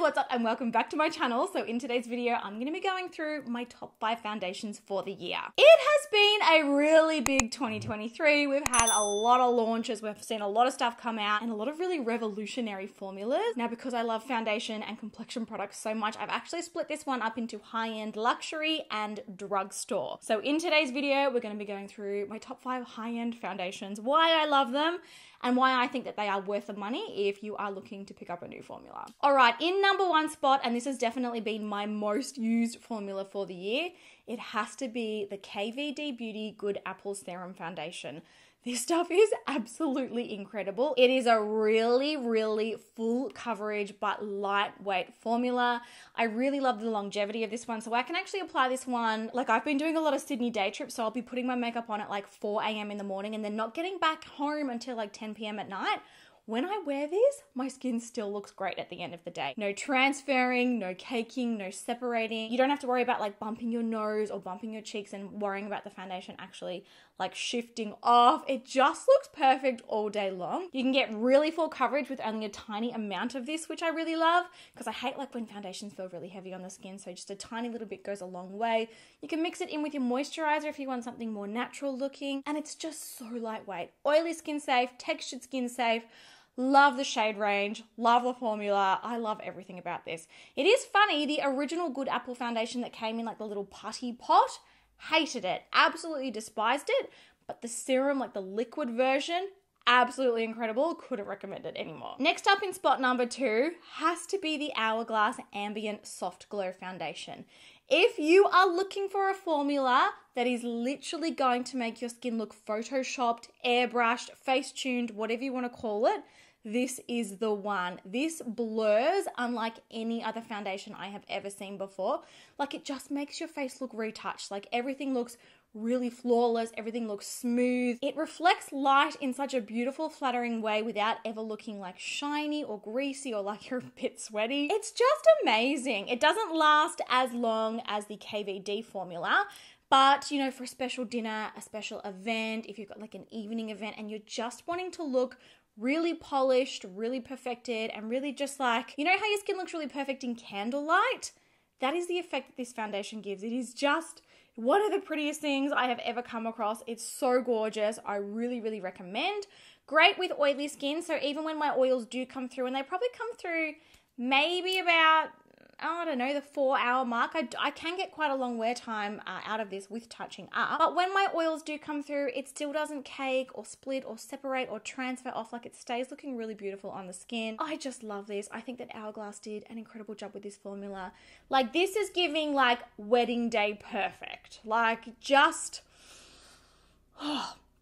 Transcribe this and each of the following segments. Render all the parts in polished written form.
what's up and welcome back to my channel. So in today's video, I'm going to be going through my top 5 foundations for the year. It has been a really big 2023. We've had a lot of launches. We've seen a lot of stuff come out and a lot of really revolutionary formulas. Now, because I love foundation and complexion products so much, I've actually split this one up into high-end luxury and drugstore. So in today's video, we're going to be going through my top 5 high-end foundations, why I love them, and why I think that they are worth the money if you are looking to pick up a new formula. All right, in number 1 spot, and this has definitely been my most used formula for the year, it has to be the KVD Beauty Good Apple Serum Foundation. This stuff is absolutely incredible. It is a really, really full coverage but lightweight formula. I really love the longevity of this one. So I can actually apply this one, like I've been doing a lot of Sydney day trips, so I'll be putting my makeup on at like 4 a.m. in the morning and then not getting back home until like 10 p.m. at night. When I wear this, my skin still looks great at the end of the day. No transferring, no caking, no separating. You don't have to worry about like bumping your nose or bumping your cheeks and worrying about the foundation actually like shifting off. It just looks perfect all day long. You can get really full coverage with only a tiny amount of this, which I really love because I hate like when foundations feel really heavy on the skin. So just a tiny little bit goes a long way. You can mix it in with your moisturizer if you want something more natural looking. And it's just so lightweight. Oily skin safe, textured skin safe. Love the shade range, love the formula. I love everything about this. It is funny, the original Good Apple foundation that came in like the little putty pot, hated it, absolutely despised it. But the serum, like the liquid version, absolutely incredible. Couldn't recommend it anymore. Next up in spot number 2 has to be the Hourglass Ambient Soft Glow Foundation. If you are looking for a formula that is literally going to make your skin look photoshopped, airbrushed, face-tuned, whatever you want to call it, this is the one. This blurs unlike any other foundation I have ever seen before. Like it just makes your face look retouched. Like everything looks really flawless. Everything looks smooth. It reflects light in such a beautiful, flattering way without ever looking like shiny or greasy or like you're a bit sweaty. It's just amazing. It doesn't last as long as the KVD formula, but, you know, for a special dinner, a special event, if you've got like an evening event and you're just wanting to look really polished, really perfected, and really just like, you know how your skin looks really perfect in candlelight? That is the effect that this foundation gives. It is just one of the prettiest things I have ever come across. It's so gorgeous. I really, really recommend. Great with oily skin. So even when my oils do come through, and they probably come through maybe about, I don't know, the 4-hour mark. I can get quite a long wear time out of this with touching up. But when my oils do come through, it still doesn't cake or split or separate or transfer off. Like it stays looking really beautiful on the skin. I just love this. I think that Hourglass did an incredible job with this formula. Like this is giving like wedding day perfect. Like just...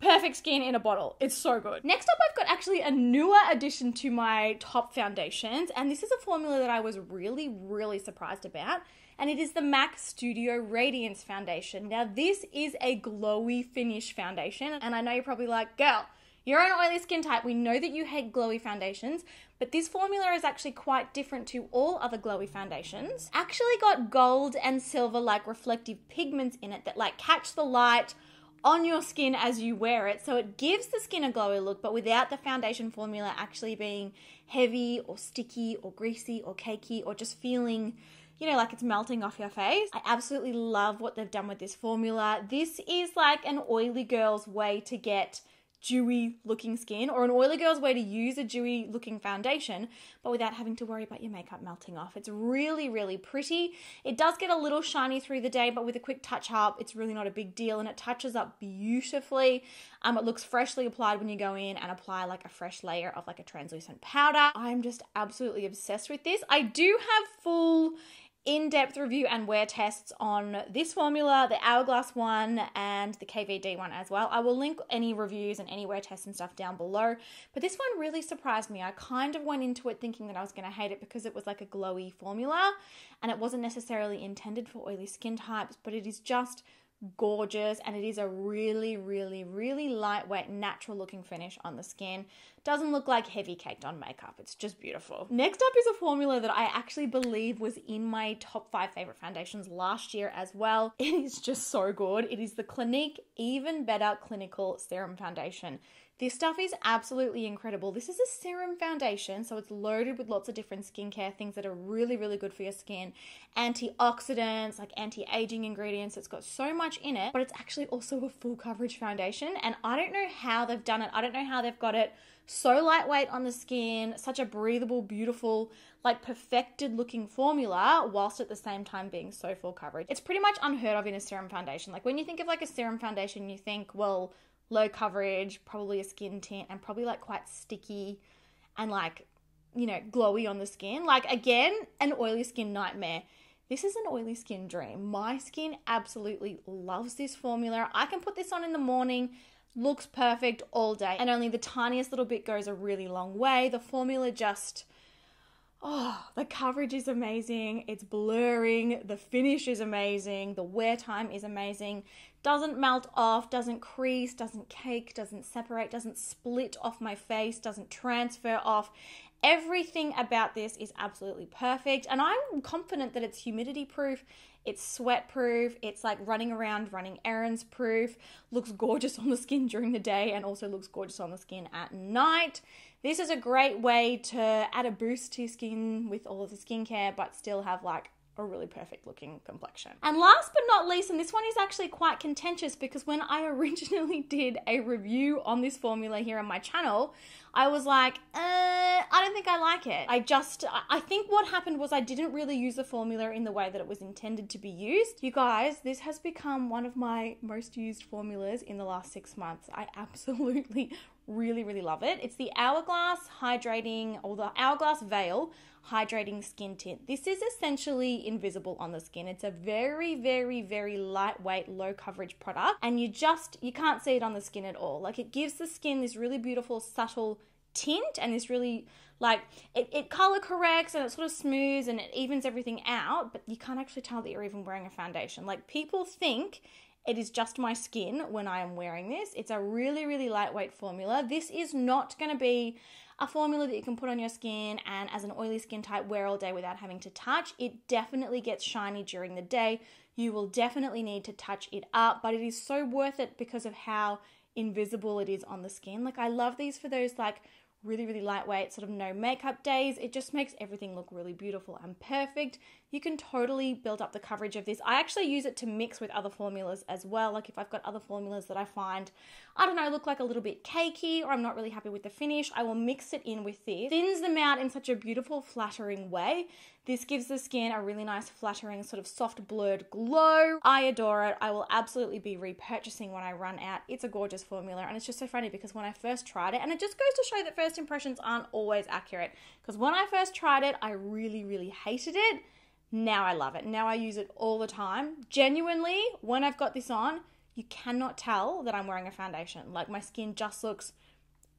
perfect skin in a bottle. It's so good. Next up, I've got actually a newer addition to my top foundations, and this is a formula that I was really, really surprised about, and it is the MAC Studio Radiance Foundation. Now, this is a glowy finish foundation, and I know you're probably like, girl, you're an oily skin type. We know that you hate glowy foundations, but this formula is actually quite different to all other glowy foundations. Actually got gold and silver like reflective pigments in it that like catch the light on your skin as you wear it, so it gives the skin a glowy look, but without the foundation formula actually being heavy or sticky or greasy or cakey or just feeling, you know, like it's melting off your face. I absolutely love what they've done with this formula. This is like an oily girl's way to get dewy looking skin, or an oily girl's way to use a dewy looking foundation, but without having to worry about your makeup melting off. It's really, really pretty. It does get a little shiny through the day, but with a quick touch up, it's really not a big deal, and it touches up beautifully. It looks freshly applied when you go in and apply like a fresh layer of like a translucent powder. I'm just absolutely obsessed with this. I do have full in-depth review and wear tests on this formula, the Hourglass one and the KVD one as well. I will link any reviews and any wear tests and stuff down below, but this one really surprised me. I kind of went into it thinking that I was going to hate it because it was like a glowy formula and it wasn't necessarily intended for oily skin types, but it is just gorgeous, and it is a really, really, really lightweight, natural looking finish on the skin. Doesn't look like heavy caked on makeup. It's just beautiful. Next up is a formula that I actually believe was in my top 5 favorite foundations last year as well. It is just so good. It is the Clinique Even Better Clinical Serum Foundation. This stuff is absolutely incredible. This is a serum foundation, so it's loaded with lots of different skincare things that are really, really good for your skin. Antioxidants, like anti-aging ingredients. It's got so much in it, but it's actually also a full coverage foundation. And I don't know how they've done it. I don't know how they've got it so lightweight on the skin, such a breathable, beautiful, like perfected looking formula, whilst at the same time being so full coverage. It's pretty much unheard of in a serum foundation. Like when you think of like a serum foundation, you think, well, low coverage, probably a skin tint, and probably like quite sticky and like, you know, glowy on the skin. Like again, an oily skin nightmare. This is an oily skin dream. My skin absolutely loves this formula. I can put this on in the morning, looks perfect all day, and only the tiniest little bit goes a really long way. The formula just, oh, the coverage is amazing. It's blurring. The finish is amazing. The wear time is amazing. Doesn't melt off, doesn't crease, doesn't cake, doesn't separate, doesn't split off my face, doesn't transfer off. Everything about this is absolutely perfect. And I'm confident that it's humidity proof. It's sweat proof. It's like running around, running errands proof. Looks gorgeous on the skin during the day and also looks gorgeous on the skin at night. This is a great way to add a boost to your skin with all of the skincare, but still have like a really perfect looking complexion. And last but not least, and this one is actually quite contentious because when I originally did a review on this formula here on my channel, I was like, I don't think I like it. I think what happened was I didn't really use the formula in the way that it was intended to be used. You guys, this has become one of my most used formulas in the last 6 months. I absolutely really, really love it. It's the Hourglass Hydrating, or the Hourglass Veil Hydrating Skin Tint. This is essentially invisible on the skin. It's a very, very, very lightweight, low coverage product, and you can't see it on the skin at all. Like it gives the skin this really beautiful, subtle tint, and this really, like, it color corrects and it sort of smooths and it evens everything out, but you can't actually tell that you're even wearing a foundation. Like people think it is just my skin when I am wearing this. It's a really, really lightweight formula. This is not going to be a formula that you can put on your skin and as an oily skin type wear all day without having to touch. It definitely gets shiny during the day. You will definitely need to touch it up, but it is so worth it because of how invisible it is on the skin. Like I love these for those like really, really lightweight, sort of no makeup days. It just makes everything look really beautiful and perfect. You can totally build up the coverage of this. I actually use it to mix with other formulas as well. Like if I've got other formulas that I find, I don't know, look like a little bit cakey or I'm not really happy with the finish, I will mix it in with this. Thins them out in such a beautiful, flattering way. This gives the skin a really nice, flattering, sort of soft, blurred glow. I adore it. I will absolutely be repurchasing when I run out. It's a gorgeous formula, and it's just so funny because when I first tried it, and it just goes to show that first impressions aren't always accurate, because when I first tried it, I really, really hated it. Now I love it. Now I use it all the time. Genuinely, when I've got this on, you cannot tell that I'm wearing a foundation. Like my skin just looks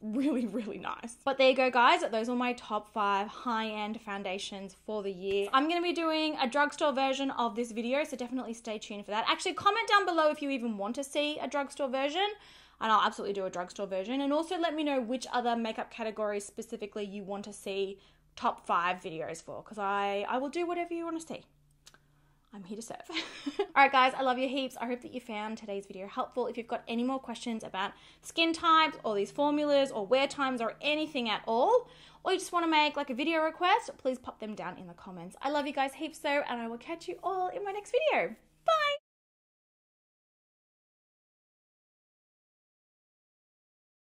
really, really nice. But there you go, guys. Those are my top 5 high-end foundations for the year. I'm going to be doing a drugstore version of this video, so definitely stay tuned for that. Actually, comment down below if you even want to see a drugstore version, and I'll absolutely do a drugstore version. And also let me know which other makeup categories specifically you want to see top 5 videos for, because I will do whatever you want to see. I'm here to serve. All right, guys, I love you heaps. I hope that you found today's video helpful. If you've got any more questions about skin types or these formulas or wear times or anything at all, or you just want to make like a video request, please pop them down in the comments. I love you guys heaps though, and I will catch you all in my next video.